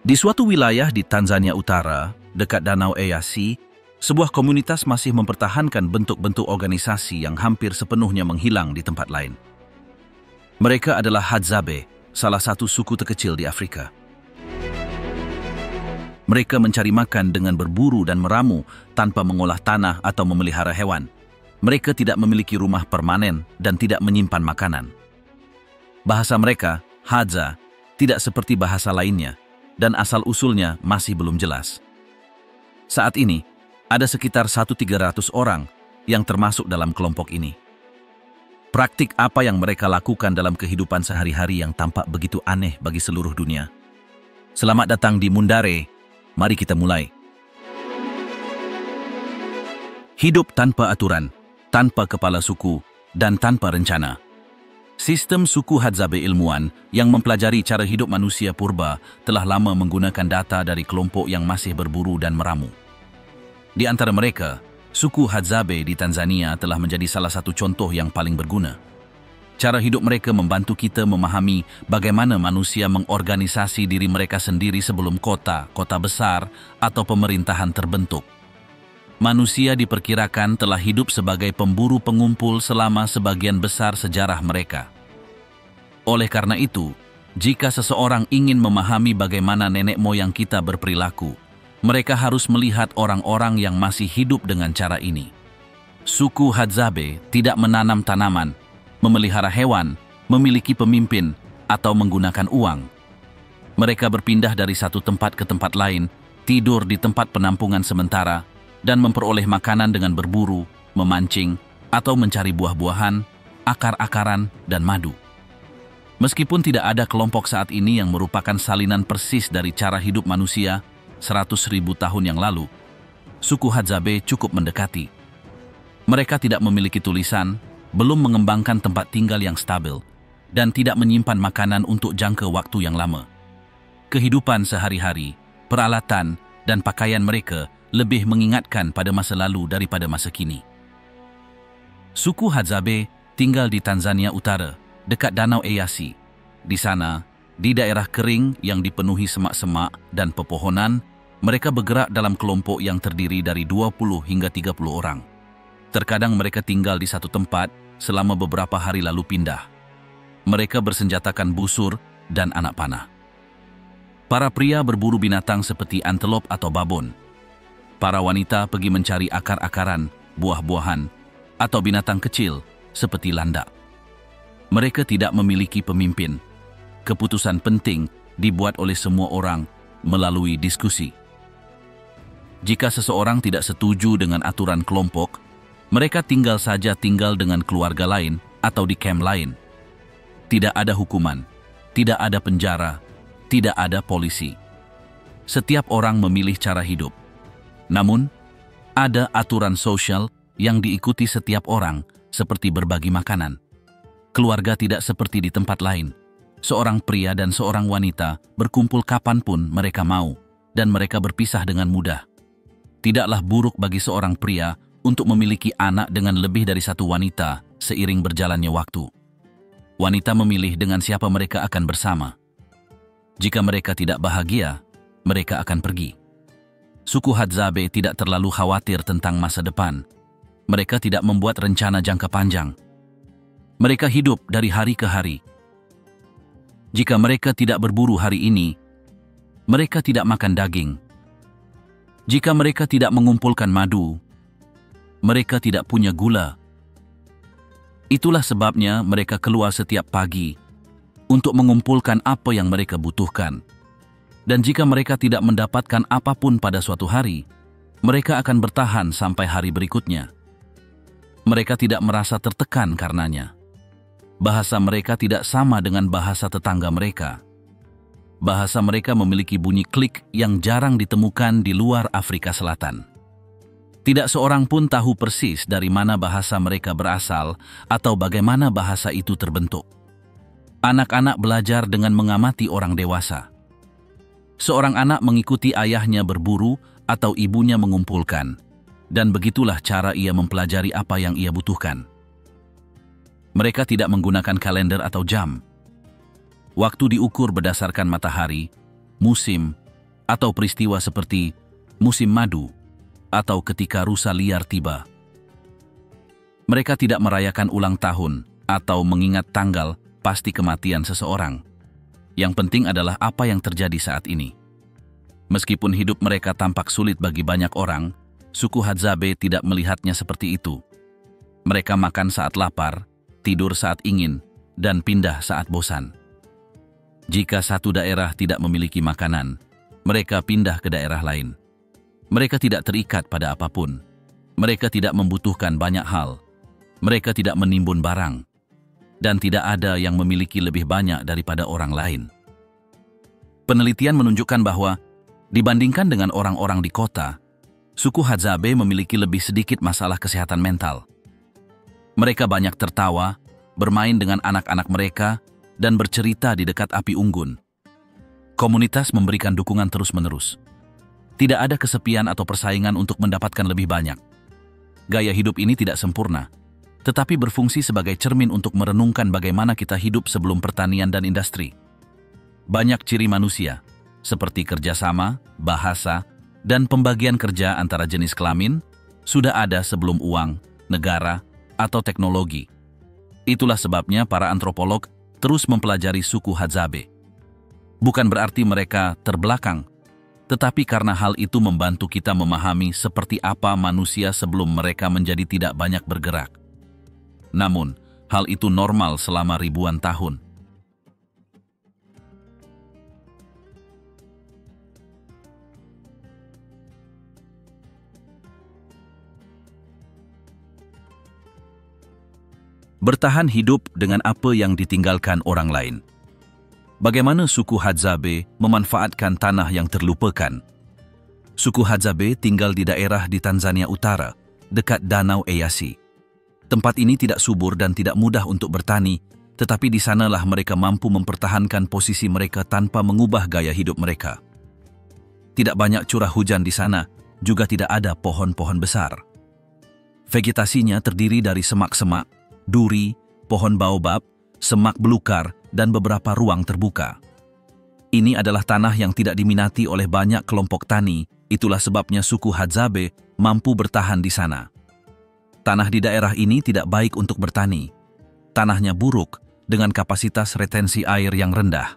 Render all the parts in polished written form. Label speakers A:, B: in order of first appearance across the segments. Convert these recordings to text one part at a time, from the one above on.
A: Di suatu wilayah di Tanzania Utara, dekat Danau Eyasi, sebuah komunitas masih mempertahankan bentuk-bentuk organisasi yang hampir sepenuhnya menghilang di tempat lain. Mereka adalah Hadzabe, salah satu suku terkecil di Afrika. Mereka mencari makan dengan berburu dan meramu tanpa mengolah tanah atau memelihara hewan. Mereka tidak memiliki rumah permanen dan tidak menyimpan makanan. Bahasa mereka, Hadza, tidak seperti bahasa lainnya, dan asal-usulnya masih belum jelas. Saat ini, ada sekitar 1.300 orang yang termasuk dalam kelompok ini. Praktik apa yang mereka lakukan dalam kehidupan sehari-hari yang tampak begitu aneh bagi seluruh dunia? Selamat datang di Mundare, mari kita mulai. Hidup tanpa aturan, tanpa kepala suku, dan tanpa rencana. Sistem suku Hadzabe ilmuwan yang mempelajari cara hidup manusia purba telah lama menggunakan data dari kelompok yang masih berburu dan meramu. Di antara mereka, suku Hadzabe di Tanzania telah menjadi salah satu contoh yang paling berguna. Cara hidup mereka membantu kita memahami bagaimana manusia mengorganisasi diri mereka sendiri sebelum kota besar, atau pemerintahan terbentuk. Manusia diperkirakan telah hidup sebagai pemburu pengumpul selama sebagian besar sejarah mereka. Oleh karena itu, jika seseorang ingin memahami bagaimana nenek moyang kita berperilaku, mereka harus melihat orang-orang yang masih hidup dengan cara ini. Suku Hadzabe tidak menanam tanaman, memelihara hewan, memiliki pemimpin, atau menggunakan uang. Mereka berpindah dari satu tempat ke tempat lain, tidur di tempat penampungan sementara, dan memperoleh makanan dengan berburu, memancing, atau mencari buah-buahan, akar-akaran, dan madu. Meskipun tidak ada kelompok saat ini yang merupakan salinan persis dari cara hidup manusia 100.000 tahun yang lalu, suku Hadzabe cukup mendekati. Mereka tidak memiliki tulisan, belum mengembangkan tempat tinggal yang stabil, dan tidak menyimpan makanan untuk jangka waktu yang lama. Kehidupan sehari-hari, peralatan, dan pakaian mereka lebih mengingatkan pada masa lalu daripada masa kini. Suku Hadzabe tinggal di Tanzania Utara, dekat Danau Eyasi. Di sana, di daerah kering yang dipenuhi semak-semak dan pepohonan, mereka bergerak dalam kelompok yang terdiri dari 20 hingga 30 orang. Terkadang mereka tinggal di satu tempat selama beberapa hari lalu pindah. Mereka bersenjatakan busur dan anak panah. Para pria berburu binatang seperti antelop atau babon. Para wanita pergi mencari akar-akaran, buah-buahan, atau binatang kecil seperti landak. Mereka tidak memiliki pemimpin. Keputusan penting dibuat oleh semua orang melalui diskusi. Jika seseorang tidak setuju dengan aturan kelompok, mereka tinggal dengan keluarga lain atau di kamp lain. Tidak ada hukuman, tidak ada penjara, tidak ada polisi. Setiap orang memilih cara hidup. Namun, ada aturan sosial yang diikuti setiap orang, seperti berbagi makanan. Keluarga tidak seperti di tempat lain. Seorang pria dan seorang wanita berkumpul kapanpun mereka mau, dan mereka berpisah dengan mudah. Tidaklah buruk bagi seorang pria untuk memiliki anak dengan lebih dari satu wanita seiring berjalannya waktu. Wanita memilih dengan siapa mereka akan bersama. Jika mereka tidak bahagia, mereka akan pergi. Suku Hadzabe tidak terlalu khawatir tentang masa depan. Mereka tidak membuat rencana jangka panjang. Mereka hidup dari hari ke hari. Jika mereka tidak berburu hari ini, mereka tidak makan daging. Jika mereka tidak mengumpulkan madu, mereka tidak punya gula. Itulah sebabnya mereka keluar setiap pagi untuk mengumpulkan apa yang mereka butuhkan. Dan jika mereka tidak mendapatkan apapun pada suatu hari, mereka akan bertahan sampai hari berikutnya. Mereka tidak merasa tertekan karenanya. Bahasa mereka tidak sama dengan bahasa tetangga mereka. Bahasa mereka memiliki bunyi klik yang jarang ditemukan di luar Afrika Selatan. Tidak seorang pun tahu persis dari mana bahasa mereka berasal atau bagaimana bahasa itu terbentuk. Anak-anak belajar dengan mengamati orang dewasa. Seorang anak mengikuti ayahnya berburu atau ibunya mengumpulkan. Dan begitulah cara ia mempelajari apa yang ia butuhkan. Mereka tidak menggunakan kalender atau jam. Waktu diukur berdasarkan matahari, musim, atau peristiwa seperti musim madu atau ketika rusa liar tiba. Mereka tidak merayakan ulang tahun atau mengingat tanggal pasti kematian seseorang. Yang penting adalah apa yang terjadi saat ini. Meskipun hidup mereka tampak sulit bagi banyak orang, suku Hadzabe tidak melihatnya seperti itu. Mereka makan saat lapar, tidur saat ingin, dan pindah saat bosan. Jika satu daerah tidak memiliki makanan, mereka pindah ke daerah lain. Mereka tidak terikat pada apapun. Mereka tidak membutuhkan banyak hal. Mereka tidak menimbun barang. Dan tidak ada yang memiliki lebih banyak daripada orang lain. Penelitian menunjukkan bahwa, dibandingkan dengan orang-orang di kota, suku Hadzabe memiliki lebih sedikit masalah kesehatan mental. Mereka banyak tertawa, bermain dengan anak-anak mereka, dan bercerita di dekat api unggun. Komunitas memberikan dukungan terus-menerus. Tidak ada kesepian atau persaingan untuk mendapatkan lebih banyak. Gaya hidup ini tidak sempurna, tetapi berfungsi sebagai cermin untuk merenungkan bagaimana kita hidup sebelum pertanian dan industri. Banyak ciri manusia, seperti kerjasama, bahasa, dan pembagian kerja antara jenis kelamin, sudah ada sebelum uang, negara, atau teknologi. Itulah sebabnya para antropolog terus mempelajari suku Hadzabe. Bukan berarti mereka terbelakang, tetapi karena hal itu membantu kita memahami seperti apa manusia sebelum mereka menjadi tidak banyak bergerak. Namun, hal itu normal selama ribuan tahun. Bertahan hidup dengan apa yang ditinggalkan orang lain. Bagaimana suku Hadzabe memanfaatkan tanah yang terlupakan? Suku Hadzabe tinggal di daerah di Tanzania Utara, dekat Danau Eyasi. Tempat ini tidak subur dan tidak mudah untuk bertani, tetapi di sanalah mereka mampu mempertahankan posisi mereka tanpa mengubah gaya hidup mereka. Tidak banyak curah hujan di sana, juga tidak ada pohon-pohon besar. Vegetasinya terdiri dari semak-semak, duri, pohon baobab, semak belukar, dan beberapa ruang terbuka. Ini adalah tanah yang tidak diminati oleh banyak kelompok tani, itulah sebabnya suku Hadzabe mampu bertahan di sana. Tanah di daerah ini tidak baik untuk bertani. Tanahnya buruk, dengan kapasitas retensi air yang rendah.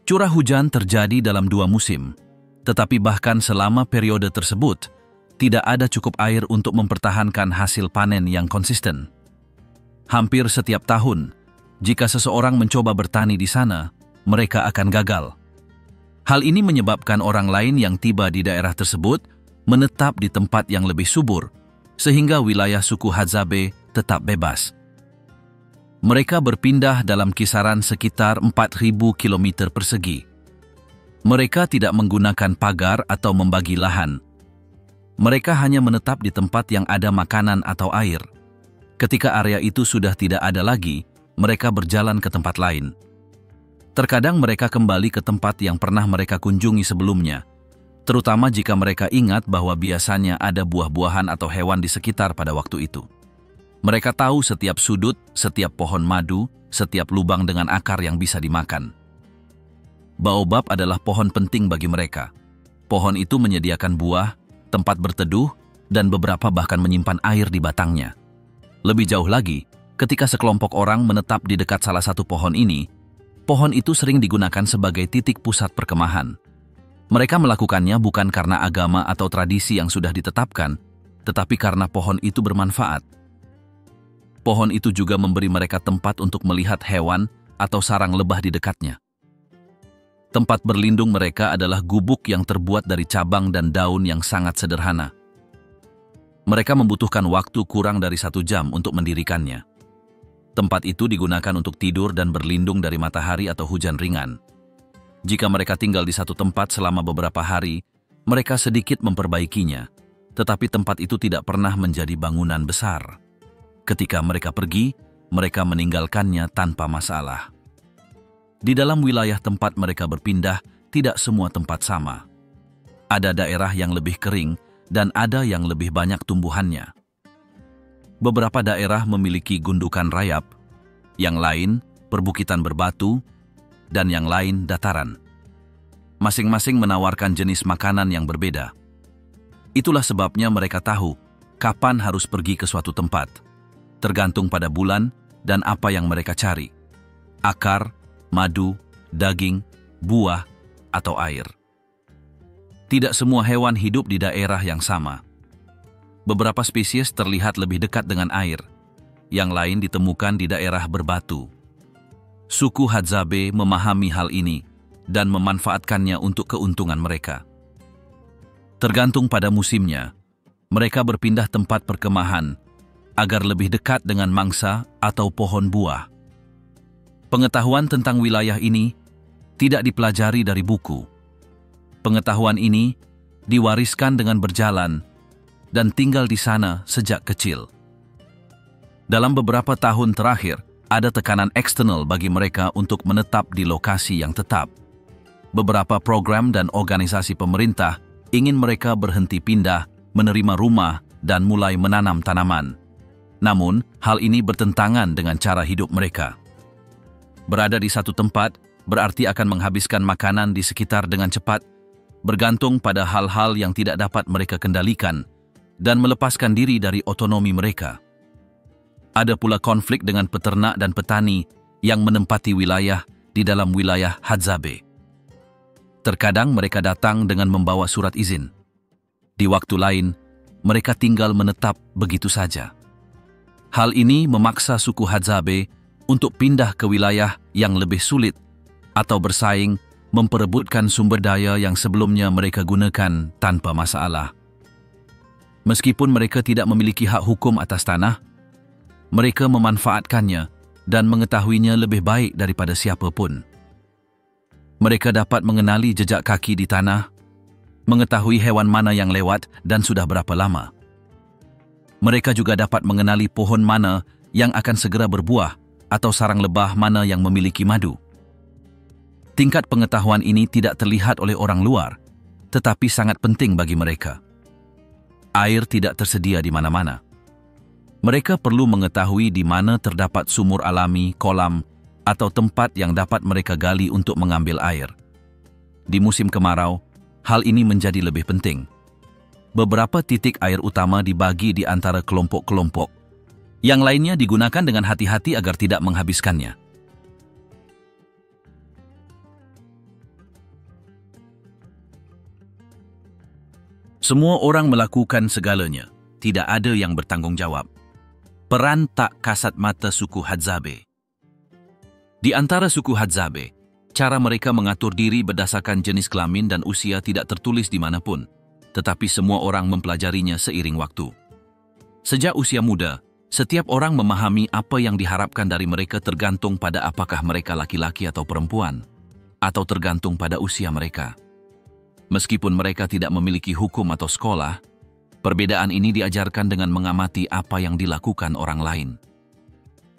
A: Curah hujan terjadi dalam 2 musim, tetapi bahkan selama periode tersebut, tidak ada cukup air untuk mempertahankan hasil panen yang konsisten. Hampir setiap tahun, jika seseorang mencoba bertani di sana, mereka akan gagal. Hal ini menyebabkan orang lain yang tiba di daerah tersebut menetap di tempat yang lebih subur, sehingga wilayah suku Hadzabe tetap bebas. Mereka berpindah dalam kisaran sekitar 4.000 km persegi. Mereka tidak menggunakan pagar atau membagi lahan. Mereka hanya menetap di tempat yang ada makanan atau air. Ketika area itu sudah tidak ada lagi, mereka berjalan ke tempat lain. Terkadang mereka kembali ke tempat yang pernah mereka kunjungi sebelumnya, terutama jika mereka ingat bahwa biasanya ada buah-buahan atau hewan di sekitar pada waktu itu. Mereka tahu setiap sudut, setiap pohon madu, setiap lubang dengan akar yang bisa dimakan. Baobab adalah pohon penting bagi mereka. Pohon itu menyediakan buah, tempat berteduh, dan beberapa bahkan menyimpan air di batangnya. Lebih jauh lagi, ketika sekelompok orang menetap di dekat salah satu pohon ini, pohon itu sering digunakan sebagai titik pusat perkemahan. Mereka melakukannya bukan karena agama atau tradisi yang sudah ditetapkan, tetapi karena pohon itu bermanfaat. Pohon itu juga memberi mereka tempat untuk melihat hewan atau sarang lebah di dekatnya. Tempat berlindung mereka adalah gubuk yang terbuat dari cabang dan daun yang sangat sederhana. Mereka membutuhkan waktu kurang dari 1 jam untuk mendirikannya. Tempat itu digunakan untuk tidur dan berlindung dari matahari atau hujan ringan. Jika mereka tinggal di satu tempat selama beberapa hari, mereka sedikit memperbaikinya, tetapi tempat itu tidak pernah menjadi bangunan besar. Ketika mereka pergi, mereka meninggalkannya tanpa masalah. Di dalam wilayah tempat mereka berpindah, tidak semua tempat sama. Ada daerah yang lebih kering, dan ada yang lebih banyak tumbuhannya. Beberapa daerah memiliki gundukan rayap, yang lain perbukitan berbatu, dan yang lain dataran. Masing-masing menawarkan jenis makanan yang berbeda. Itulah sebabnya mereka tahu kapan harus pergi ke suatu tempat, tergantung pada bulan dan apa yang mereka cari: akar, madu, daging, buah, atau air. Tidak semua hewan hidup di daerah yang sama. Beberapa spesies terlihat lebih dekat dengan air, yang lain ditemukan di daerah berbatu. Suku Hadzabe memahami hal ini dan memanfaatkannya untuk keuntungan mereka. Tergantung pada musimnya, mereka berpindah tempat perkemahan agar lebih dekat dengan mangsa atau pohon buah. Pengetahuan tentang wilayah ini tidak dipelajari dari buku. Pengetahuan ini diwariskan dengan berjalan dan tinggal di sana sejak kecil. Dalam beberapa tahun terakhir, ada tekanan eksternal bagi mereka untuk menetap di lokasi yang tetap. Beberapa program dan organisasi pemerintah ingin mereka berhenti pindah, menerima rumah, dan mulai menanam tanaman. Namun, hal ini bertentangan dengan cara hidup mereka. Berada di satu tempat berarti akan menghabiskan makanan di sekitar dengan cepat, bergantung pada hal-hal yang tidak dapat mereka kendalikan, dan melepaskan diri dari otonomi mereka. Ada pula konflik dengan peternak dan petani yang menempati wilayah di dalam wilayah Hadzabe. Terkadang mereka datang dengan membawa surat izin. Di waktu lain, mereka tinggal menetap begitu saja. Hal ini memaksa suku Hadzabe untuk pindah ke wilayah yang lebih sulit atau bersaing memperebutkan sumber daya yang sebelumnya mereka gunakan tanpa masalah. Meskipun mereka tidak memiliki hak hukum atas tanah, mereka memanfaatkannya dan mengetahuinya lebih baik daripada siapa pun. Mereka dapat mengenali jejak kaki di tanah, mengetahui hewan mana yang lewat dan sudah berapa lama. Mereka juga dapat mengenali pohon mana yang akan segera berbuah atau sarang lebah mana yang memiliki madu. Tingkat pengetahuan ini tidak terlihat oleh orang luar, tetapi sangat penting bagi mereka. Air tidak tersedia di mana-mana. Mereka perlu mengetahui di mana terdapat sumur alami, kolam, atau tempat yang dapat mereka gali untuk mengambil air. Di musim kemarau, hal ini menjadi lebih penting. Beberapa titik air utama dibagi di antara kelompok-kelompok. Yang lainnya digunakan dengan hati-hati agar tidak menghabiskannya. Semua orang melakukan segalanya. Tidak ada yang bertanggung jawab. Peran tak kasat mata suku Hadzabe. Di antara suku Hadzabe, cara mereka mengatur diri berdasarkan jenis kelamin dan usia tidak tertulis di manapun, tetapi semua orang mempelajarinya seiring waktu. Sejak usia muda, setiap orang memahami apa yang diharapkan dari mereka tergantung pada apakah mereka laki-laki atau perempuan, atau tergantung pada usia mereka. Meskipun mereka tidak memiliki hukum atau sekolah, perbedaan ini diajarkan dengan mengamati apa yang dilakukan orang lain.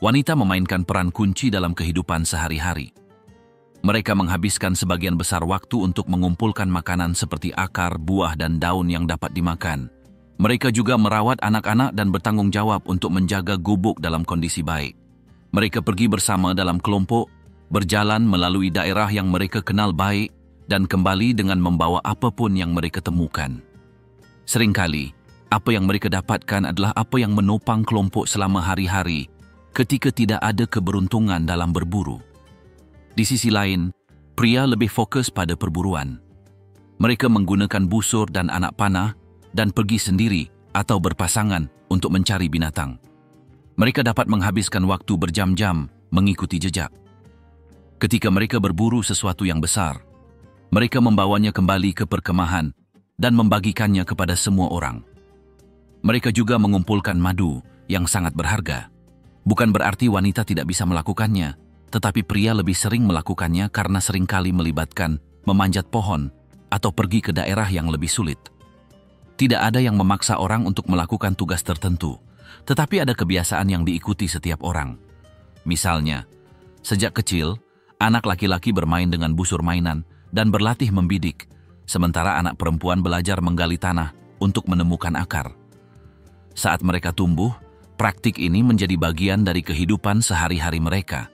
A: Wanita memainkan peran kunci dalam kehidupan sehari-hari. Mereka menghabiskan sebagian besar waktu untuk mengumpulkan makanan seperti akar, buah, dan daun yang dapat dimakan. Mereka juga merawat anak-anak dan bertanggung jawab untuk menjaga gubuk dalam kondisi baik. Mereka pergi bersama dalam kelompok, berjalan melalui daerah yang mereka kenal baik, dan kembali dengan membawa apapun yang mereka temukan. Seringkali, apa yang mereka dapatkan adalah apa yang menopang kelompok selama hari-hari ketika tidak ada keberuntungan dalam berburu. Di sisi lain, pria lebih fokus pada perburuan. Mereka menggunakan busur dan anak panah dan pergi sendiri atau berpasangan untuk mencari binatang. Mereka dapat menghabiskan waktu berjam-jam mengikuti jejak. Ketika mereka berburu sesuatu yang besar, mereka membawanya kembali ke perkemahan dan membagikannya kepada semua orang. Mereka juga mengumpulkan madu yang sangat berharga. Bukan berarti wanita tidak bisa melakukannya, tetapi pria lebih sering melakukannya karena seringkali melibatkan memanjat pohon atau pergi ke daerah yang lebih sulit. Tidak ada yang memaksa orang untuk melakukan tugas tertentu, tetapi ada kebiasaan yang diikuti setiap orang. Misalnya, sejak kecil, anak laki-laki bermain dengan busur mainan dan berlatih membidik, sementara anak perempuan belajar menggali tanah untuk menemukan akar. Saat mereka tumbuh, praktik ini menjadi bagian dari kehidupan sehari-hari mereka.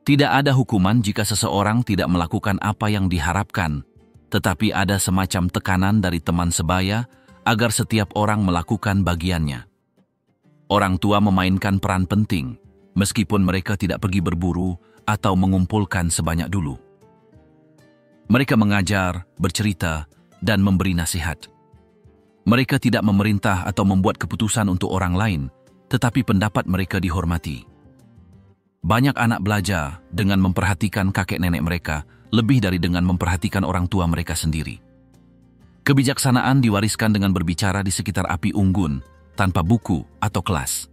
A: Tidak ada hukuman jika seseorang tidak melakukan apa yang diharapkan, tetapi ada semacam tekanan dari teman sebaya agar setiap orang melakukan bagiannya. Orang tua memainkan peran penting, meskipun mereka tidak pergi berburu atau mengumpulkan sebanyak dulu. Mereka mengajar, bercerita, dan memberi nasihat. Mereka tidak memerintah atau membuat keputusan untuk orang lain, tetapi pendapat mereka dihormati. Banyak anak belajar dengan memperhatikan kakek nenek mereka lebih dari dengan memperhatikan orang tua mereka sendiri. Kebijaksanaan diwariskan dengan berbicara di sekitar api unggun, tanpa buku atau kelas.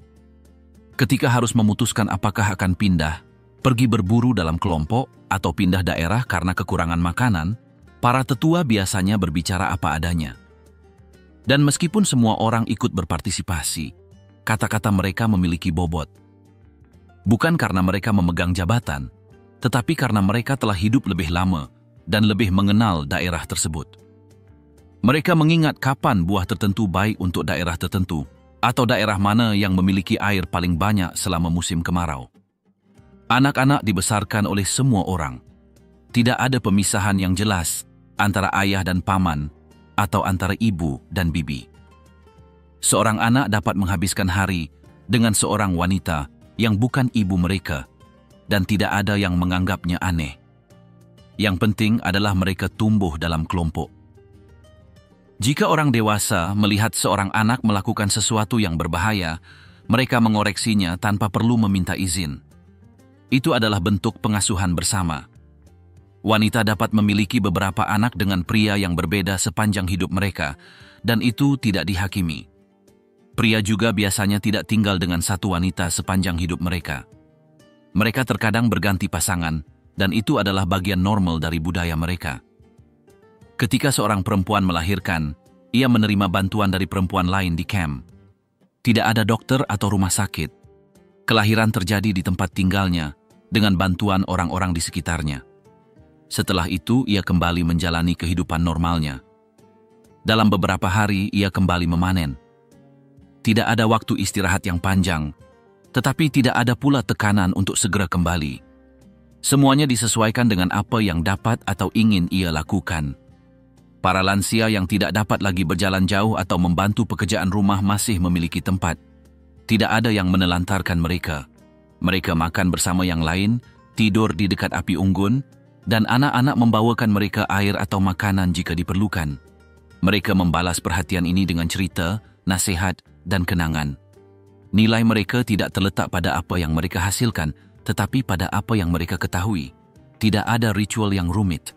A: Ketika harus memutuskan apakah akan pindah, pergi berburu dalam kelompok, atau pindah daerah karena kekurangan makanan, para tetua biasanya berbicara apa adanya. Dan meskipun semua orang ikut berpartisipasi, kata-kata mereka memiliki bobot. Bukan karena mereka memegang jabatan, tetapi karena mereka telah hidup lebih lama dan lebih mengenal daerah tersebut. Mereka mengingat kapan buah tertentu baik untuk daerah tertentu, atau daerah mana yang memiliki air paling banyak selama musim kemarau. Anak-anak dibesarkan oleh semua orang. Tidak ada pemisahan yang jelas antara ayah dan paman atau antara ibu dan bibi. Seorang anak dapat menghabiskan hari dengan seorang wanita yang bukan ibu mereka dan tidak ada yang menganggapnya aneh. Yang penting adalah mereka tumbuh dalam kelompok. Jika orang dewasa melihat seorang anak melakukan sesuatu yang berbahaya, mereka mengoreksinya tanpa perlu meminta izin. Itu adalah bentuk pengasuhan bersama. Wanita dapat memiliki beberapa anak dengan pria yang berbeda sepanjang hidup mereka, dan itu tidak dihakimi. Pria juga biasanya tidak tinggal dengan satu wanita sepanjang hidup mereka. Mereka terkadang berganti pasangan, dan itu adalah bagian normal dari budaya mereka. Ketika seorang perempuan melahirkan, ia menerima bantuan dari perempuan lain di kamp. Tidak ada dokter atau rumah sakit. Kelahiran terjadi di tempat tinggalnya dengan bantuan orang-orang di sekitarnya. Setelah itu, ia kembali menjalani kehidupan normalnya. Dalam beberapa hari, ia kembali memanen. Tidak ada waktu istirahat yang panjang, tetapi tidak ada pula tekanan untuk segera kembali. Semuanya disesuaikan dengan apa yang dapat atau ingin ia lakukan. Para lansia yang tidak dapat lagi berjalan jauh atau membantu pekerjaan rumah masih memiliki tempat. Tidak ada yang menelantarkan mereka. Mereka makan bersama yang lain, tidur di dekat api unggun, dan anak-anak membawakan mereka air atau makanan jika diperlukan. Mereka membalas perhatian ini dengan cerita, nasihat, dan kenangan. Nilai mereka tidak terletak pada apa yang mereka hasilkan, tetapi pada apa yang mereka ketahui. Tidak ada ritual yang rumit.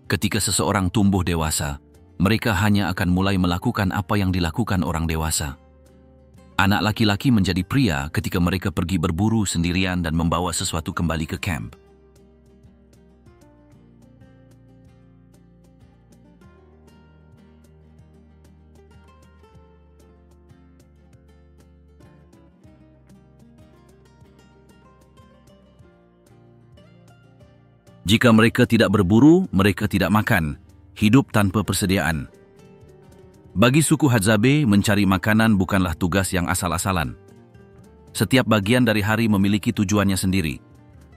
A: Ketika seseorang tumbuh dewasa, mereka hanya akan mulai melakukan apa yang dilakukan orang dewasa. Anak laki-laki menjadi pria ketika mereka pergi berburu sendirian dan membawa sesuatu kembali ke kamp. Jika mereka tidak berburu, mereka tidak makan, hidup tanpa persediaan. Bagi suku Hadzabe, mencari makanan bukanlah tugas yang asal-asalan. Setiap bagian dari hari memiliki tujuannya sendiri,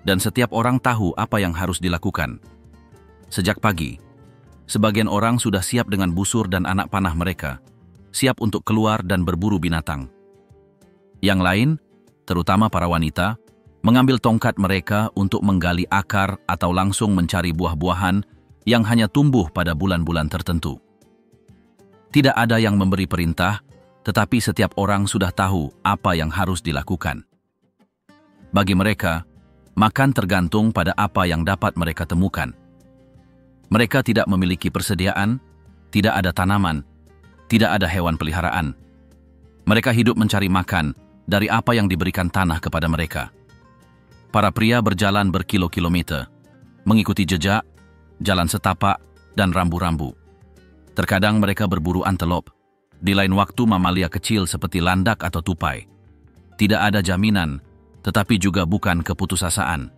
A: dan setiap orang tahu apa yang harus dilakukan. Sejak pagi, sebagian orang sudah siap dengan busur dan anak panah mereka, siap untuk keluar dan berburu binatang. Yang lain, terutama para wanita, mengambil tongkat mereka untuk menggali akar atau langsung mencari buah-buahan yang hanya tumbuh pada bulan-bulan tertentu. Tidak ada yang memberi perintah, tetapi setiap orang sudah tahu apa yang harus dilakukan. Bagi mereka, makan tergantung pada apa yang dapat mereka temukan. Mereka tidak memiliki persediaan, tidak ada tanaman, tidak ada hewan peliharaan. Mereka hidup mencari makan dari apa yang diberikan tanah kepada mereka. Para pria berjalan berkilo-kilometer, mengikuti jejak, jalan setapak, dan rambu-rambu. Terkadang mereka berburu antelop, di lain waktu mamalia kecil seperti landak atau tupai. Tidak ada jaminan, tetapi juga bukan keputusasaan.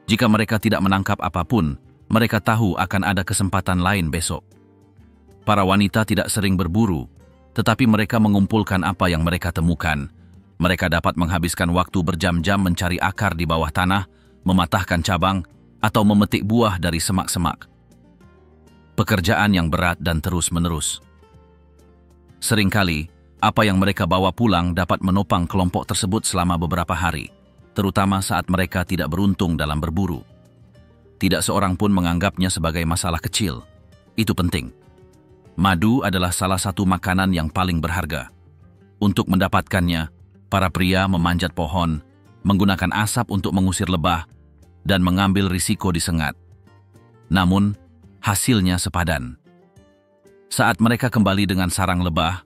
A: Jika mereka tidak menangkap apapun, mereka tahu akan ada kesempatan lain besok. Para wanita tidak sering berburu, tetapi mereka mengumpulkan apa yang mereka temukan. Mereka dapat menghabiskan waktu berjam-jam mencari akar di bawah tanah, mematahkan cabang, atau memetik buah dari semak-semak. Pekerjaan yang berat dan terus-menerus. Seringkali, apa yang mereka bawa pulang dapat menopang kelompok tersebut selama beberapa hari, terutama saat mereka tidak beruntung dalam berburu. Tidak seorang pun menganggapnya sebagai masalah kecil. Itu penting. Madu adalah salah satu makanan yang paling berharga. Untuk mendapatkannya, para pria memanjat pohon, menggunakan asap untuk mengusir lebah, dan mengambil risiko disengat. Namun, hasilnya sepadan. Saat mereka kembali dengan sarang lebah,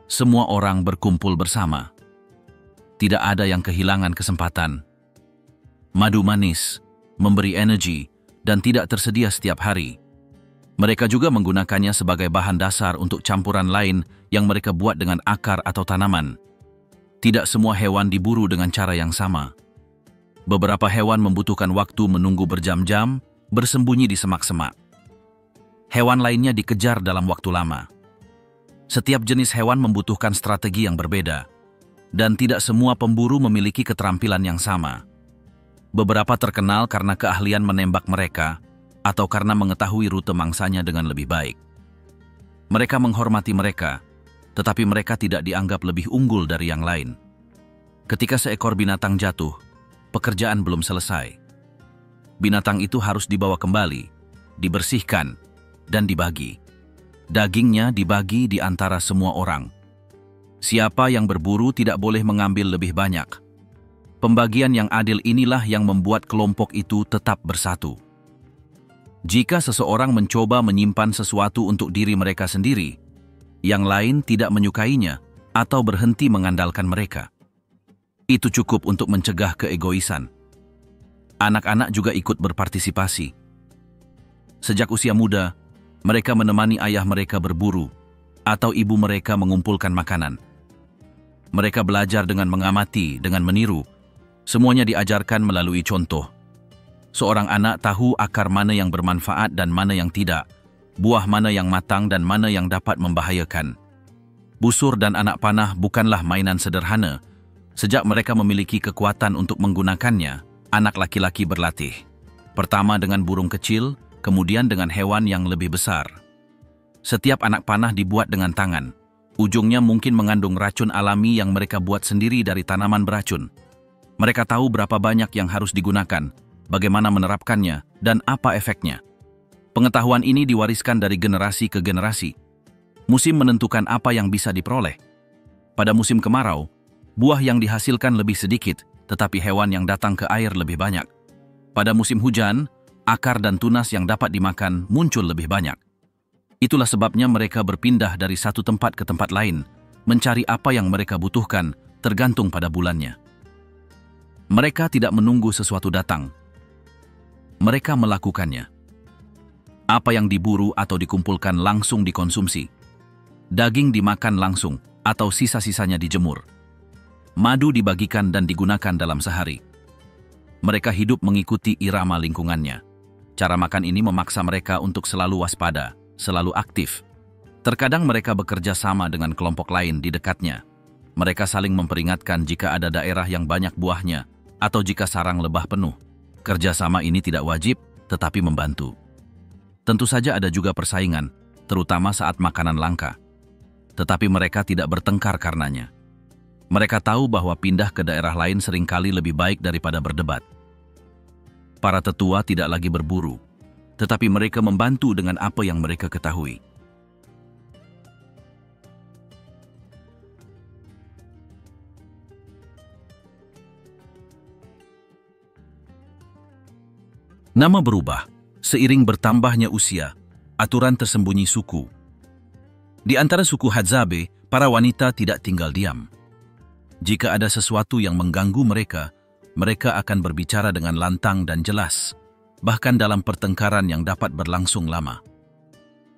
A: semua orang berkumpul bersama. Tidak ada yang kehilangan kesempatan. Madu manis, memberi energi, dan tidak tersedia setiap hari. Mereka juga menggunakannya sebagai bahan dasar untuk campuran lain yang mereka buat dengan akar atau tanaman. Tidak semua hewan diburu dengan cara yang sama. Beberapa hewan membutuhkan waktu menunggu berjam-jam, bersembunyi di semak-semak. Hewan lainnya dikejar dalam waktu lama. Setiap jenis hewan membutuhkan strategi yang berbeda, dan tidak semua pemburu memiliki keterampilan yang sama. Beberapa terkenal karena keahlian menembak mereka, atau karena mengetahui rute mangsanya dengan lebih baik. Mereka menghormati mereka, tetapi mereka tidak dianggap lebih unggul dari yang lain. Ketika seekor binatang jatuh, pekerjaan belum selesai. Binatang itu harus dibawa kembali, dibersihkan, dan dibagi. Dagingnya dibagi di antara semua orang. Siapa yang berburu tidak boleh mengambil lebih banyak. Pembagian yang adil inilah yang membuat kelompok itu tetap bersatu. Jika seseorang mencoba menyimpan sesuatu untuk diri mereka sendiri, yang lain tidak menyukainya atau berhenti mengandalkan mereka. Itu cukup untuk mencegah keegoisan. Anak-anak juga ikut berpartisipasi. Sejak usia muda, mereka menemani ayah mereka berburu, atau ibu mereka mengumpulkan makanan. Mereka belajar dengan mengamati, dengan meniru. Semuanya diajarkan melalui contoh. Seorang anak tahu akar mana yang bermanfaat dan mana yang tidak, buah mana yang matang dan mana yang dapat membahayakan. Busur dan anak panah bukanlah mainan sederhana. Sejak mereka memiliki kekuatan untuk menggunakannya, anak laki-laki berlatih. Pertama dengan burung kecil, kemudian dengan hewan yang lebih besar. Setiap anak panah dibuat dengan tangan. Ujungnya mungkin mengandung racun alami yang mereka buat sendiri dari tanaman beracun. Mereka tahu berapa banyak yang harus digunakan, bagaimana menerapkannya, dan apa efeknya. Pengetahuan ini diwariskan dari generasi ke generasi. Musim menentukan apa yang bisa diperoleh. Pada musim kemarau, buah yang dihasilkan lebih sedikit, tetapi hewan yang datang ke air lebih banyak. Pada musim hujan, akar dan tunas yang dapat dimakan muncul lebih banyak. Itulah sebabnya mereka berpindah dari satu tempat ke tempat lain, mencari apa yang mereka butuhkan, tergantung pada bulannya. Mereka tidak menunggu sesuatu datang. Mereka melakukannya. Apa yang diburu atau dikumpulkan langsung dikonsumsi. Daging dimakan langsung atau sisa-sisanya dijemur. Madu dibagikan dan digunakan dalam sehari. Mereka hidup mengikuti irama lingkungannya. Cara makan ini memaksa mereka untuk selalu waspada, selalu aktif. Terkadang mereka bekerja sama dengan kelompok lain di dekatnya. Mereka saling memperingatkan jika ada daerah yang banyak buahnya atau jika sarang lebah penuh. Kerjasama ini tidak wajib, tetapi membantu. Tentu saja ada juga persaingan, terutama saat makanan langka. Tetapi mereka tidak bertengkar karenanya. Mereka tahu bahwa pindah ke daerah lain seringkali lebih baik daripada berdebat. Para tetua tidak lagi berburu, tetapi mereka membantu dengan apa yang mereka ketahui. Nama berubah seiring bertambahnya usia, aturan tersembunyi suku. Di antara suku Hadzabe, para wanita tidak tinggal diam. Jika ada sesuatu yang mengganggu mereka, mereka akan berbicara dengan lantang dan jelas, bahkan dalam pertengkaran yang dapat berlangsung lama.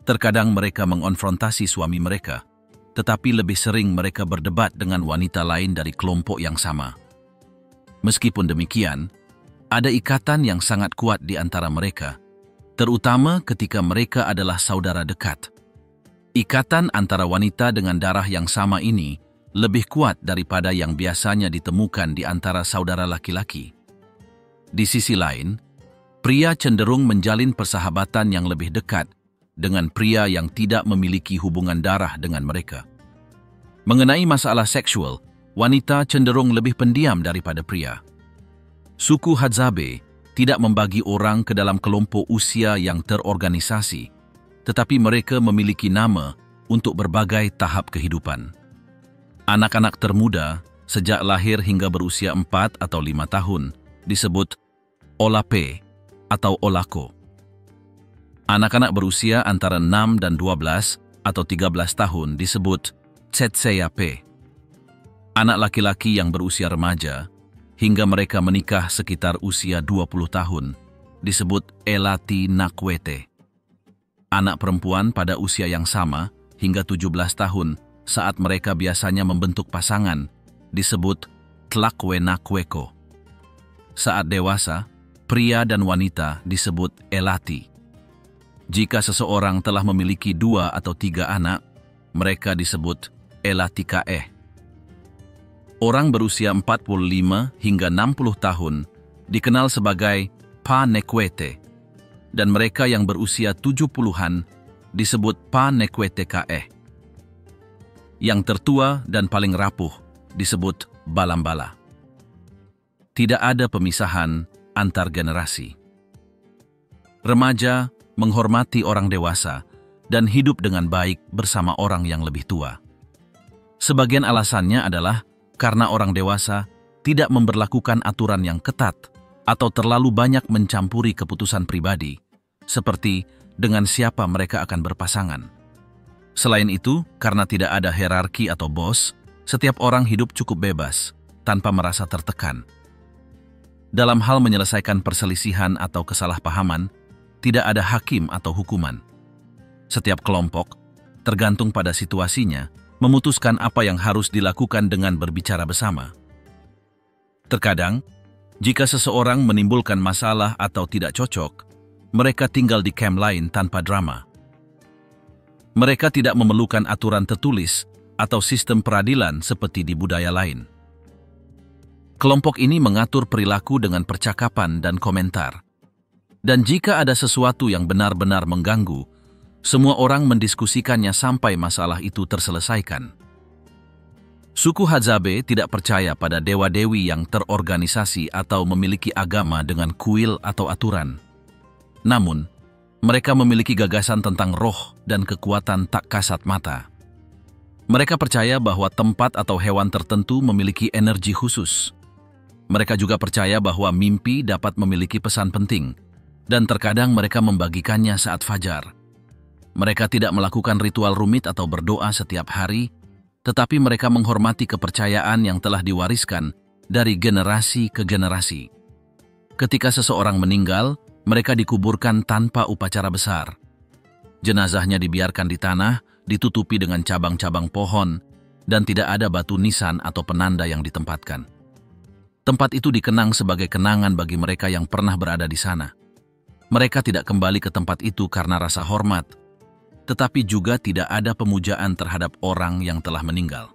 A: Terkadang mereka mengonfrontasi suami mereka, tetapi lebih sering mereka berdebat dengan wanita lain dari kelompok yang sama. Meskipun demikian, ada ikatan yang sangat kuat di antara mereka, terutama ketika mereka adalah saudara dekat. Ikatan antara wanita dengan darah yang sama ini lebih kuat daripada yang biasanya ditemukan di antara saudara laki-laki. Di sisi lain, pria cenderung menjalin persahabatan yang lebih dekat dengan pria yang tidak memiliki hubungan darah dengan mereka. Mengenai masalah seksual, wanita cenderung lebih pendiam daripada pria. Suku Hadzabe tidak membagi orang ke dalam kelompok usia yang terorganisasi, tetapi mereka memiliki nama untuk berbagai tahap kehidupan. Anak-anak termuda sejak lahir hingga berusia 4 atau 5 tahun disebut Olape atau Olako. Anak-anak berusia antara 6 dan 12 atau 13 tahun disebut Tsetseyape. Anak laki-laki yang berusia remaja hingga mereka menikah sekitar usia 20 tahun disebut Elati Nakwete. Anak perempuan pada usia yang sama hingga 17 tahun saat mereka biasanya membentuk pasangan disebut Tlakwe Nakweko. Saat dewasa, pria dan wanita disebut Elati. Jika seseorang telah memiliki 2 atau 3 anak, mereka disebut Elatikae. Orang berusia 45 hingga 60 tahun dikenal sebagai Pa Nekwete, dan mereka yang berusia 70-an disebut Pa Nekwete Kae. Yang tertua dan paling rapuh disebut Balambala. Tidak ada pemisahan antar generasi. Remaja menghormati orang dewasa dan hidup dengan baik bersama orang yang lebih tua. Sebagian alasannya adalah karena orang dewasa tidak memberlakukan aturan yang ketat atau terlalu banyak mencampuri keputusan pribadi, seperti dengan siapa mereka akan berpasangan. Selain itu, karena tidak ada hierarki atau bos, setiap orang hidup cukup bebas, tanpa merasa tertekan. Dalam hal menyelesaikan perselisihan atau kesalahpahaman, tidak ada hakim atau hukuman. Setiap kelompok, tergantung pada situasinya, memutuskan apa yang harus dilakukan dengan berbicara bersama. Terkadang, jika seseorang menimbulkan masalah atau tidak cocok, mereka tinggal di camp lain tanpa drama. Mereka tidak memerlukan aturan tertulis atau sistem peradilan seperti di budaya lain. Kelompok ini mengatur perilaku dengan percakapan dan komentar. Dan jika ada sesuatu yang benar-benar mengganggu, semua orang mendiskusikannya sampai masalah itu terselesaikan. Suku Hadzabe tidak percaya pada dewa-dewi yang terorganisasi atau memiliki agama dengan kuil atau aturan. Namun, mereka memiliki gagasan tentang roh dan kekuatan tak kasat mata. Mereka percaya bahwa tempat atau hewan tertentu memiliki energi khusus. Mereka juga percaya bahwa mimpi dapat memiliki pesan penting, dan terkadang mereka membagikannya saat fajar. Mereka tidak melakukan ritual rumit atau berdoa setiap hari, tetapi mereka menghormati kepercayaan yang telah diwariskan dari generasi ke generasi. Ketika seseorang meninggal, mereka dikuburkan tanpa upacara besar. Jenazahnya dibiarkan di tanah, ditutupi dengan cabang-cabang pohon, dan tidak ada batu nisan atau penanda yang ditempatkan. Tempat itu dikenang sebagai kenangan bagi mereka yang pernah berada di sana. Mereka tidak kembali ke tempat itu karena rasa hormat, tetapi juga tidak ada pemujaan terhadap orang yang telah meninggal.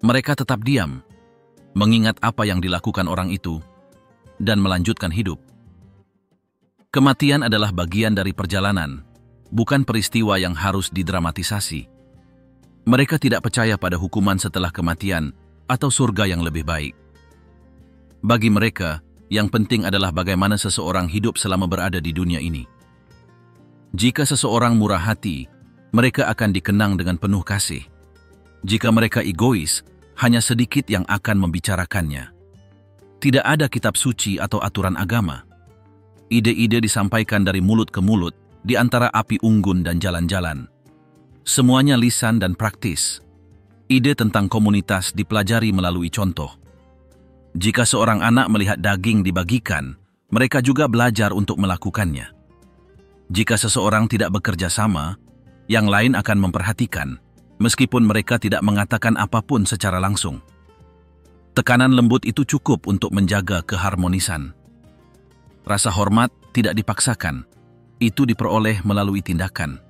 A: Mereka tetap diam, mengingat apa yang dilakukan orang itu, dan melanjutkan hidup. Kematian adalah bagian dari perjalanan, bukan peristiwa yang harus didramatisasi. Mereka tidak percaya pada hukuman setelah kematian atau surga yang lebih baik. Bagi mereka, yang penting adalah bagaimana seseorang hidup selama berada di dunia ini. Jika seseorang murah hati, mereka akan dikenang dengan penuh kasih. Jika mereka egois, hanya sedikit yang akan membicarakannya. Tidak ada kitab suci atau aturan agama. Ide-ide disampaikan dari mulut ke mulut, di antara api unggun dan jalan-jalan. Semuanya lisan dan praktis. Ide tentang komunitas dipelajari melalui contoh. Jika seorang anak melihat daging dibagikan, mereka juga belajar untuk melakukannya. Jika seseorang tidak bekerja sama, yang lain akan memperhatikan, meskipun mereka tidak mengatakan apapun secara langsung. Tekanan lembut itu cukup untuk menjaga keharmonisan. Rasa hormat tidak dipaksakan, itu diperoleh melalui tindakan.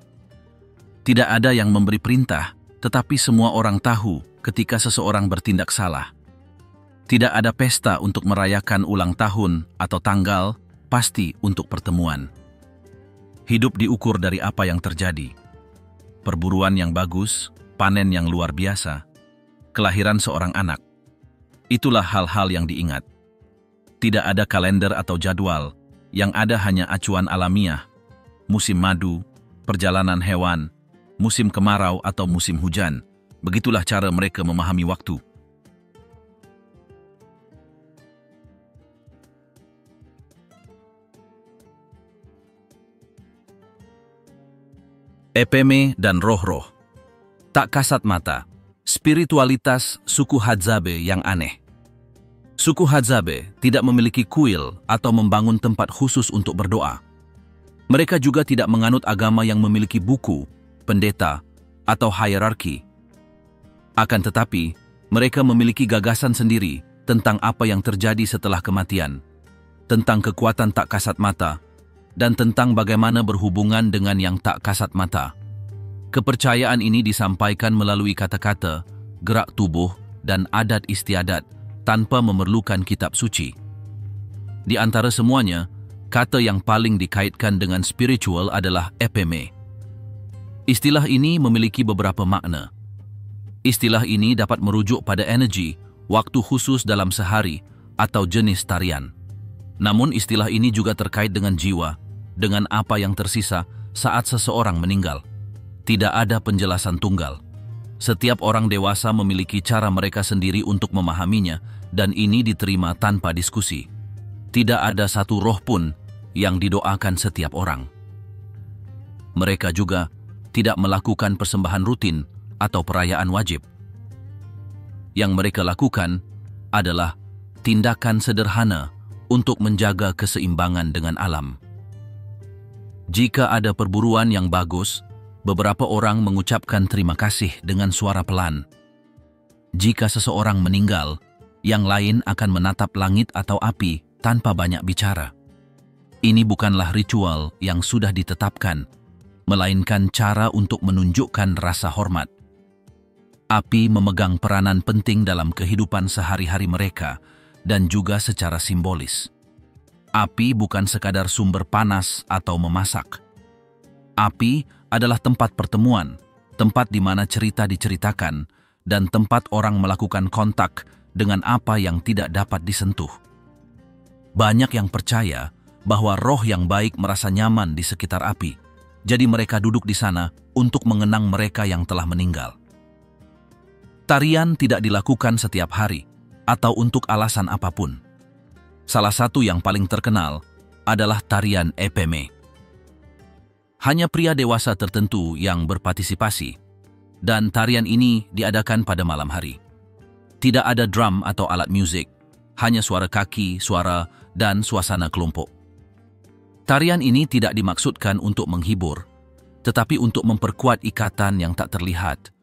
A: Tidak ada yang memberi perintah, tetapi semua orang tahu ketika seseorang bertindak salah. Tidak ada pesta untuk merayakan ulang tahun atau tanggal, pasti untuk pertemuan. Hidup diukur dari apa yang terjadi. Perburuan yang bagus, panen yang luar biasa, kelahiran seorang anak. Itulah hal-hal yang diingat. Tidak ada kalender atau jadwal, yang ada hanya acuan alamiah, musim madu, perjalanan hewan, musim kemarau atau musim hujan. Begitulah cara mereka memahami waktu. Epeme dan roh-roh. Tak kasat mata, spiritualitas suku Hadzabe yang aneh. Suku Hadzabe tidak memiliki kuil atau membangun tempat khusus untuk berdoa. Mereka juga tidak menganut agama yang memiliki buku, pendeta, atau hierarki. Akan tetapi, mereka memiliki gagasan sendiri tentang apa yang terjadi setelah kematian, tentang kekuatan tak kasat mata, dan tentang bagaimana berhubungan dengan yang tak kasat mata. Kepercayaan ini disampaikan melalui kata-kata, gerak tubuh, dan adat istiadat tanpa memerlukan kitab suci. Di antara semuanya, kata yang paling dikaitkan dengan spiritual adalah epeme. Istilah ini memiliki beberapa makna. Istilah ini dapat merujuk pada energi, waktu khusus dalam sehari, atau jenis tarian. Namun istilah ini juga terkait dengan jiwa, dengan apa yang tersisa saat seseorang meninggal. Tidak ada penjelasan tunggal. Setiap orang dewasa memiliki cara mereka sendiri untuk memahaminya, dan ini diterima tanpa diskusi. Tidak ada satu roh pun yang didoakan setiap orang. Mereka juga tidak melakukan persembahan rutin atau perayaan wajib. Yang mereka lakukan adalah tindakan sederhana untuk menjaga keseimbangan dengan alam. Jika ada perburuan yang bagus, beberapa orang mengucapkan terima kasih dengan suara pelan. Jika seseorang meninggal, yang lain akan menatap langit atau api tanpa banyak bicara. Ini bukanlah ritual yang sudah ditetapkan, melainkan cara untuk menunjukkan rasa hormat. Api memegang peranan penting dalam kehidupan sehari-hari mereka dan juga secara simbolis. Api bukan sekadar sumber panas atau memasak. Api adalah tempat pertemuan, tempat di mana cerita diceritakan, dan tempat orang melakukan kontak dengan apa yang tidak dapat disentuh. Banyak yang percaya bahwa roh yang baik merasa nyaman di sekitar api, jadi mereka duduk di sana untuk mengenang mereka yang telah meninggal. Tarian tidak dilakukan setiap hari atau untuk alasan apapun. Salah satu yang paling terkenal adalah tarian epeme. Hanya pria dewasa tertentu yang berpartisipasi, dan tarian ini diadakan pada malam hari. Tidak ada drum atau alat musik, hanya suara kaki, suara, dan suasana kelompok. Tarian ini tidak dimaksudkan untuk menghibur, tetapi untuk memperkuat ikatan yang tak terlihat,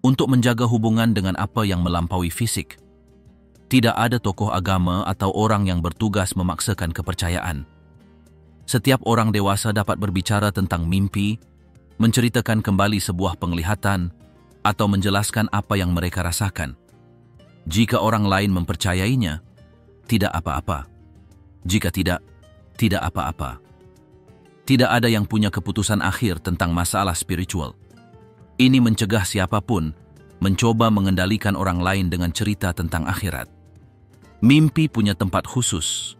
A: untuk menjaga hubungan dengan apa yang melampaui fisik. Tidak ada tokoh agama atau orang yang bertugas memaksakan kepercayaan. Setiap orang dewasa dapat berbicara tentang mimpi, menceritakan kembali sebuah penglihatan, atau menjelaskan apa yang mereka rasakan. Jika orang lain mempercayainya, tidak apa-apa. Jika tidak, tidak apa-apa. Tidak ada yang punya keputusan akhir tentang masalah spiritual. Ini mencegah siapapun mencoba mengendalikan orang lain dengan cerita tentang akhirat. Mimpi punya tempat khusus.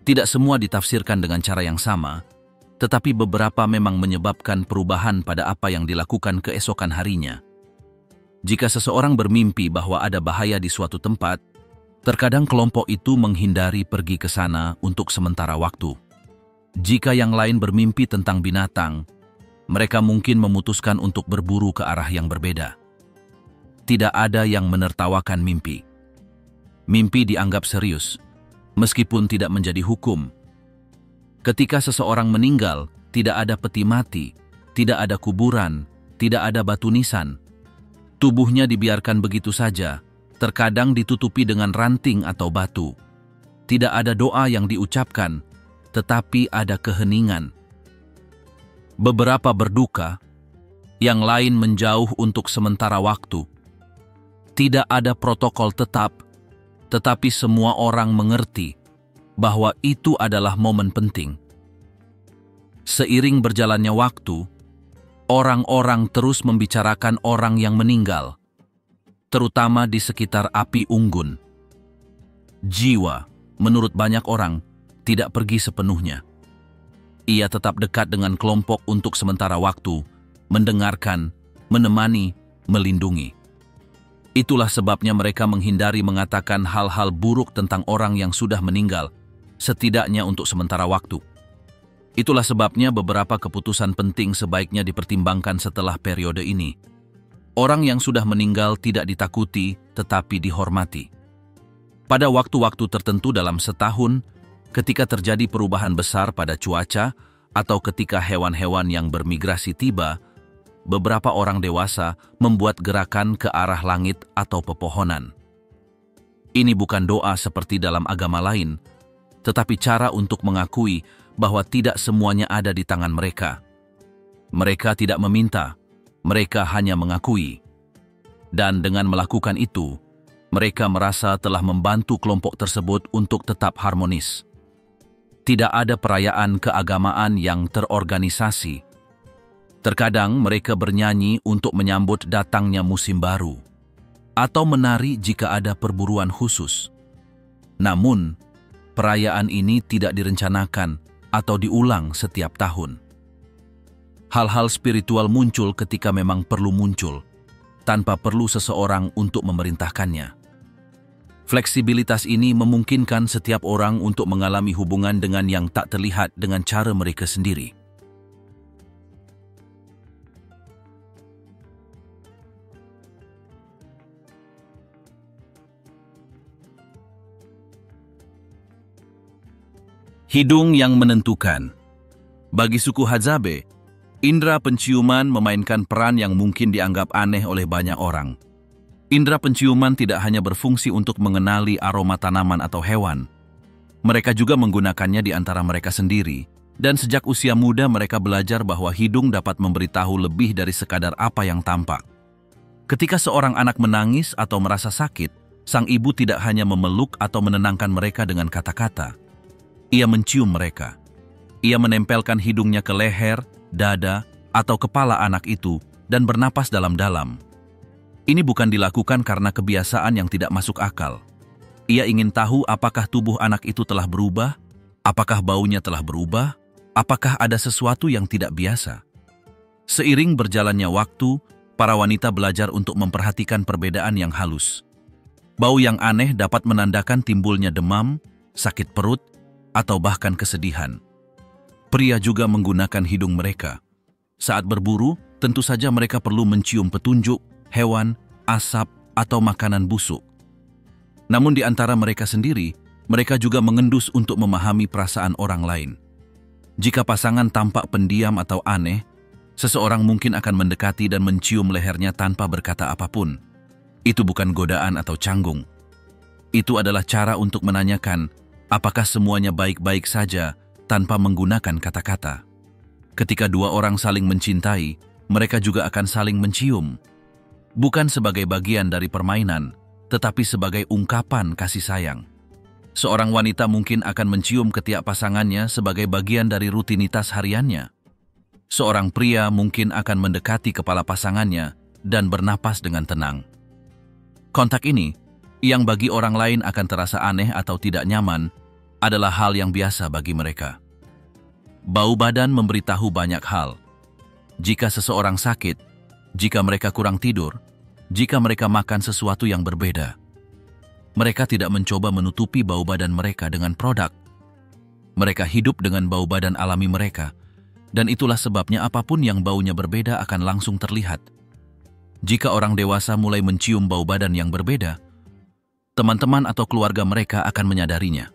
A: Tidak semua ditafsirkan dengan cara yang sama, tetapi beberapa memang menyebabkan perubahan pada apa yang dilakukan keesokan harinya. Jika seseorang bermimpi bahwa ada bahaya di suatu tempat, terkadang kelompok itu menghindari pergi ke sana untuk sementara waktu. Jika yang lain bermimpi tentang binatang, mereka mungkin memutuskan untuk berburu ke arah yang berbeda. Tidak ada yang menertawakan mimpi. Mimpi dianggap serius, meskipun tidak menjadi hukum. Ketika seseorang meninggal, tidak ada peti mati, tidak ada kuburan, tidak ada batu nisan. Tubuhnya dibiarkan begitu saja, terkadang ditutupi dengan ranting atau batu. Tidak ada doa yang diucapkan, tetapi ada keheningan. Beberapa berduka, yang lain menjauh untuk sementara waktu. Tidak ada protokol tetap, tetapi semua orang mengerti bahwa itu adalah momen penting. Seiring berjalannya waktu, orang-orang terus membicarakan orang yang meninggal, terutama di sekitar api unggun. Jiwa, menurut banyak orang, tidak pergi sepenuhnya. Ia tetap dekat dengan kelompok untuk sementara waktu, mendengarkan, menemani, melindungi. Itulah sebabnya mereka menghindari mengatakan hal-hal buruk tentang orang yang sudah meninggal, setidaknya untuk sementara waktu. Itulah sebabnya beberapa keputusan penting sebaiknya dipertimbangkan setelah periode ini. Orang yang sudah meninggal tidak ditakuti, tetapi dihormati. Pada waktu-waktu tertentu dalam setahun, ketika terjadi perubahan besar pada cuaca atau ketika hewan-hewan yang bermigrasi tiba, beberapa orang dewasa membuat gerakan ke arah langit atau pepohonan. Ini bukan doa seperti dalam agama lain, tetapi cara untuk mengakui bahwa tidak semuanya ada di tangan mereka. Mereka tidak meminta, mereka hanya mengakui. Dan dengan melakukan itu, mereka merasa telah membantu kelompok tersebut untuk tetap harmonis. Tidak ada perayaan keagamaan yang terorganisasi. Terkadang mereka bernyanyi untuk menyambut datangnya musim baru, atau menari jika ada perburuan khusus. Namun, perayaan ini tidak direncanakan atau diulang setiap tahun. Hal-hal spiritual muncul ketika memang perlu muncul, tanpa perlu seseorang untuk memerintahkannya. Fleksibilitas ini memungkinkan setiap orang untuk mengalami hubungan dengan yang tak terlihat dengan cara mereka sendiri. Hidung yang menentukan. Bagi suku Hadzabe, indera penciuman memainkan peran yang mungkin dianggap aneh oleh banyak orang. Indera penciuman tidak hanya berfungsi untuk mengenali aroma tanaman atau hewan. Mereka juga menggunakannya di antara mereka sendiri, dan sejak usia muda mereka belajar bahwa hidung dapat memberitahu lebih dari sekadar apa yang tampak. Ketika seorang anak menangis atau merasa sakit, sang ibu tidak hanya memeluk atau menenangkan mereka dengan kata-kata. Ia mencium mereka. Ia menempelkan hidungnya ke leher, dada, atau kepala anak itu dan bernapas dalam-dalam. Ini bukan dilakukan karena kebiasaan yang tidak masuk akal. Ia ingin tahu apakah tubuh anak itu telah berubah, apakah baunya telah berubah, apakah ada sesuatu yang tidak biasa. Seiring berjalannya waktu, para wanita belajar untuk memperhatikan perbedaan yang halus. Bau yang aneh dapat menandakan timbulnya demam, sakit perut, atau bahkan kesedihan. Pria juga menggunakan hidung mereka. Saat berburu, tentu saja mereka perlu mencium petunjuk, hewan, asap, atau makanan busuk. Namun di antara mereka sendiri, mereka juga mengendus untuk memahami perasaan orang lain. Jika pasangan tampak pendiam atau aneh, seseorang mungkin akan mendekati dan mencium lehernya tanpa berkata apapun. Itu bukan godaan atau canggung. Itu adalah cara untuk menanyakan apakah semuanya baik-baik saja tanpa menggunakan kata-kata. Ketika dua orang saling mencintai, mereka juga akan saling mencium. Bukan sebagai bagian dari permainan, tetapi sebagai ungkapan kasih sayang. Seorang wanita mungkin akan mencium ketiak pasangannya sebagai bagian dari rutinitas hariannya. Seorang pria mungkin akan mendekati kepala pasangannya dan bernapas dengan tenang. Kontak ini, yang bagi orang lain akan terasa aneh atau tidak nyaman, adalah hal yang biasa bagi mereka. Bau badan memberitahu banyak hal. Jika seseorang sakit, jika mereka kurang tidur, jika mereka makan sesuatu yang berbeda. Mereka tidak mencoba menutupi bau badan mereka dengan produk. Mereka hidup dengan bau badan alami mereka, dan itulah sebabnya apapun yang baunya berbeda akan langsung terlihat. Jika orang dewasa mulai mencium bau badan yang berbeda, teman-teman atau keluarga mereka akan menyadarinya.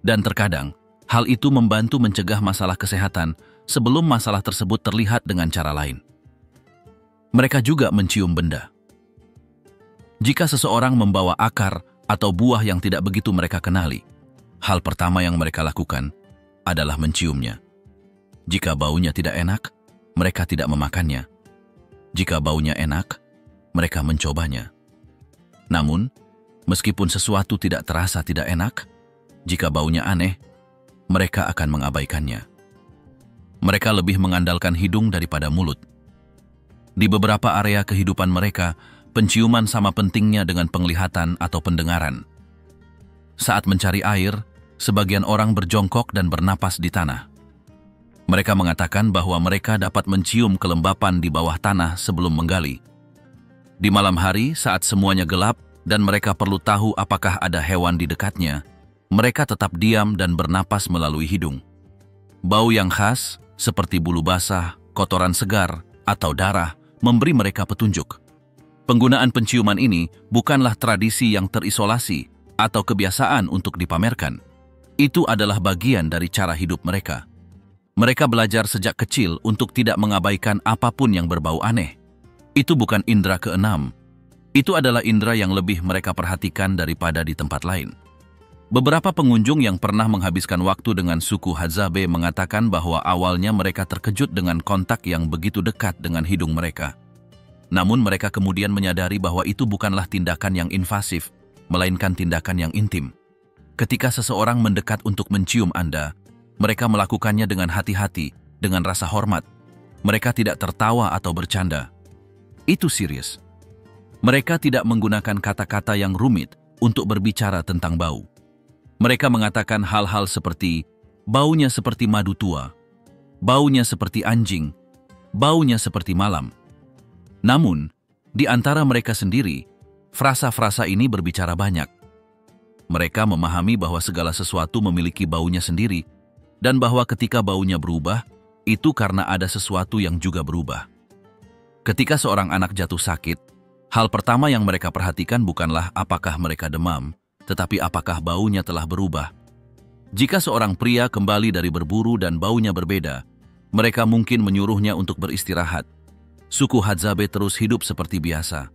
A: Dan terkadang, hal itu membantu mencegah masalah kesehatan sebelum masalah tersebut terlihat dengan cara lain. Mereka juga mencium benda. Jika seseorang membawa akar atau buah yang tidak begitu mereka kenali, hal pertama yang mereka lakukan adalah menciumnya. Jika baunya tidak enak, mereka tidak memakannya. Jika baunya enak, mereka mencobanya. Namun, meskipun sesuatu tidak terasa tidak enak, jika baunya aneh, mereka akan mengabaikannya. Mereka lebih mengandalkan hidung daripada mulut. Di beberapa area kehidupan mereka, penciuman sama pentingnya dengan penglihatan atau pendengaran. Saat mencari air, sebagian orang berjongkok dan bernapas di tanah. Mereka mengatakan bahwa mereka dapat mencium kelembapan di bawah tanah sebelum menggali. Di malam hari, saat semuanya gelap dan mereka perlu tahu apakah ada hewan di dekatnya, mereka tetap diam dan bernapas melalui hidung. Bau yang khas, seperti bulu basah, kotoran segar, atau darah, memberi mereka petunjuk. Penggunaan penciuman ini bukanlah tradisi yang terisolasi atau kebiasaan untuk dipamerkan. Itu adalah bagian dari cara hidup mereka. Mereka belajar sejak kecil untuk tidak mengabaikan apapun yang berbau aneh. Itu bukan indera keenam. Itu adalah indera yang lebih mereka perhatikan daripada di tempat lain. Beberapa pengunjung yang pernah menghabiskan waktu dengan suku Hadzabe mengatakan bahwa awalnya mereka terkejut dengan kontak yang begitu dekat dengan hidung mereka. Namun mereka kemudian menyadari bahwa itu bukanlah tindakan yang invasif, melainkan tindakan yang intim. Ketika seseorang mendekat untuk mencium Anda, mereka melakukannya dengan hati-hati, dengan rasa hormat. Mereka tidak tertawa atau bercanda. Itu serius. Mereka tidak menggunakan kata-kata yang rumit untuk berbicara tentang bau. Mereka mengatakan hal-hal seperti, baunya seperti madu tua, baunya seperti anjing, baunya seperti malam. Namun, di antara mereka sendiri, frasa-frasa ini berbicara banyak. Mereka memahami bahwa segala sesuatu memiliki baunya sendiri, dan bahwa ketika baunya berubah, itu karena ada sesuatu yang juga berubah. Ketika seorang anak jatuh sakit, hal pertama yang mereka perhatikan bukanlah apakah mereka demam, tetapi apakah baunya telah berubah. Jika seorang pria kembali dari berburu dan baunya berbeda, mereka mungkin menyuruhnya untuk beristirahat. Suku Hadzabe terus hidup seperti biasa.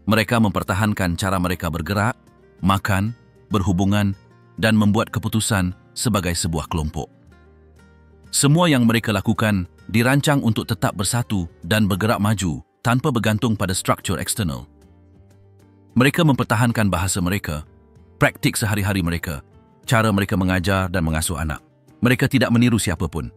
A: Mereka mempertahankan cara mereka bergerak, makan, berhubungan, dan membuat keputusan sebagai sebuah kelompok. Semua yang mereka lakukan dirancang untuk tetap bersatu dan bergerak maju tanpa bergantung pada struktur eksternal. Mereka mempertahankan bahasa mereka, praktik sehari-hari mereka, cara mereka mengajar dan mengasuh anak. Mereka tidak meniru siapapun.